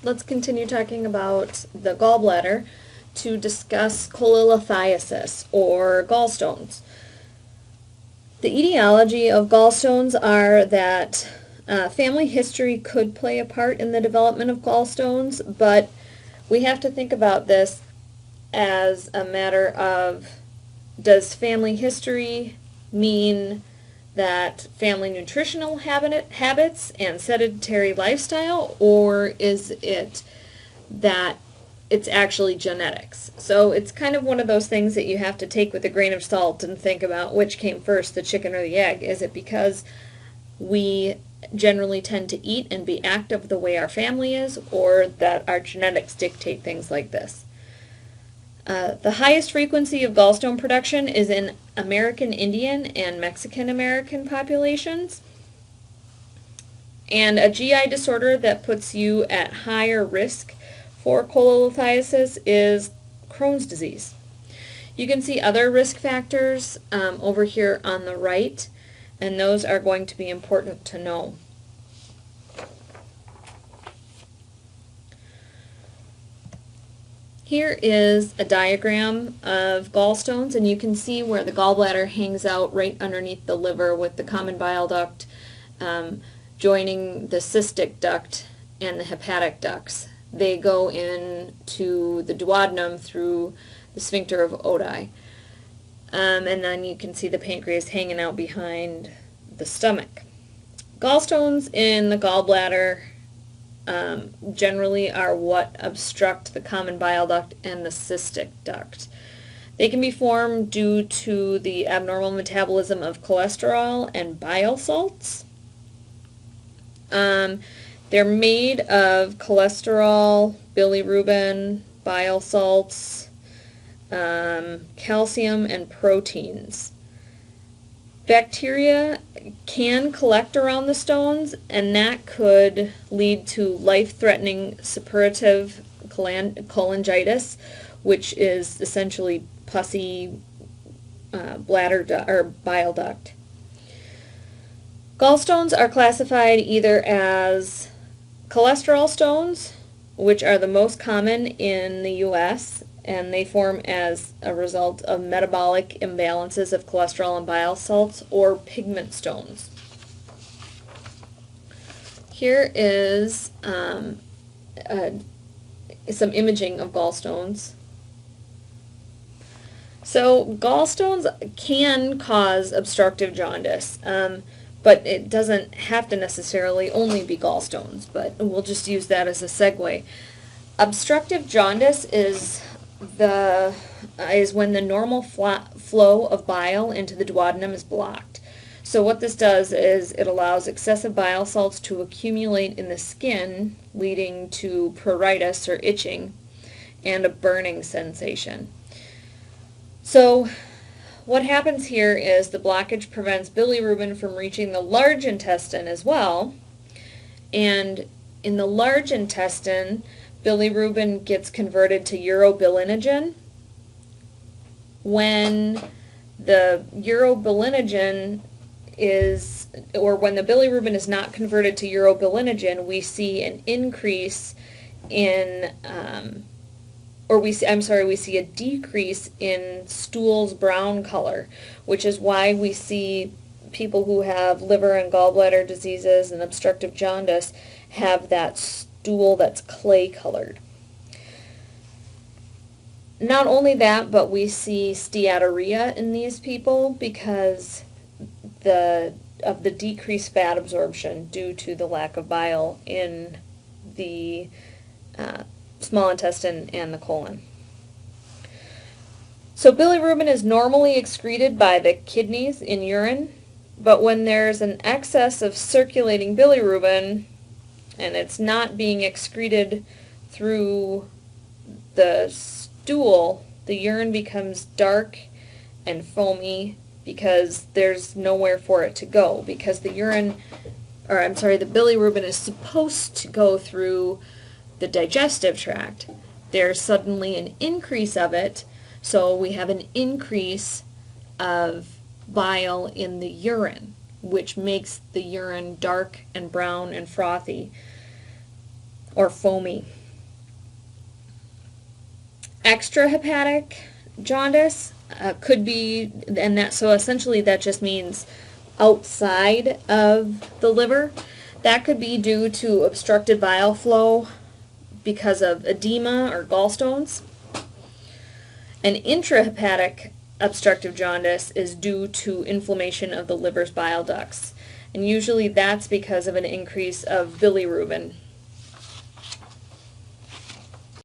let's continue talking about the gallbladder to discuss cholelithiasis, or gallstones. The etiology of gallstones are that family history could play a part in the development of gallstones, but we have to think about this as a matter of, does family history mean that family nutritional habits and sedentary lifestyle, or is it that it's actually genetics? So it's kind of one of those things that you have to take with a grain of salt and think about which came first, the chicken or the egg. Is it because we generally tend to eat and be active the way our family is, or that our genetics dictate things like this? The highest frequency of gallstone production is in American Indian and Mexican American populations. And a GI disorder that puts you at higher risk for cholelithiasis is Crohn's disease. You can see other risk factors over here on the right, and those are going to be important to know. Here is a diagram of gallstones, and you can see where the gallbladder hangs out right underneath the liver, with the common bile duct joining the cystic duct and the hepatic ducts. They go into the duodenum through the sphincter of Oddi. And then you can see the pancreas hanging out behind the stomach. Gallstones in the gallbladder generally are what obstruct the common bile duct and the cystic duct. They can be formed due to the abnormal metabolism of cholesterol and bile salts. They're made of cholesterol, bilirubin, bile salts, calcium, and proteins. Bacteria can collect around the stones, and that could lead to life-threatening suppurative cholangitis, which is essentially pussy bladder or bile duct. Gallstones are classified either as cholesterol stones, which are the most common in the U.S., and they form as a result of metabolic imbalances of cholesterol and bile salts, or pigment stones. Here is some imaging of gallstones. So gallstones can cause obstructive jaundice, but it doesn't have to necessarily only be gallstones, but we'll just use that as a segue. Obstructive jaundice is when the normal flow of bile into the duodenum is blocked. So what this does is it allows excessive bile salts to accumulate in the skin, leading to pruritus or itching and a burning sensation. So what happens here is the blockage prevents bilirubin from reaching the large intestine as well, and in the large intestine, bilirubin gets converted to urobilinogen. When the urobilinogen when the bilirubin is not converted to urobilinogen, we see an increase in, we see a decrease in stool's brown color, which is why we see people who have liver and gallbladder diseases and obstructive jaundice have that stool that's clay colored. Not only that, but we see steatorrhea in these people because of the decreased fat absorption due to the lack of bile in the small intestine and the colon. So bilirubin is normally excreted by the kidneys in urine, but when there's an excess of circulating bilirubin and it's not being excreted through the stool, the urine becomes dark and foamy because there's nowhere for it to go, because the bilirubin is supposed to go through the digestive tract. There's suddenly an increase of it, so we have an increase of bile in the urine, which makes the urine dark and brown and frothy. or foamy. Extrahepatic jaundice could be, and that, so essentially that just means outside of the liver. That could be due to obstructed bile flow because of edema or gallstones. An intrahepatic obstructive jaundice is due to inflammation of the liver's bile ducts, and usually that's because of an increase of bilirubin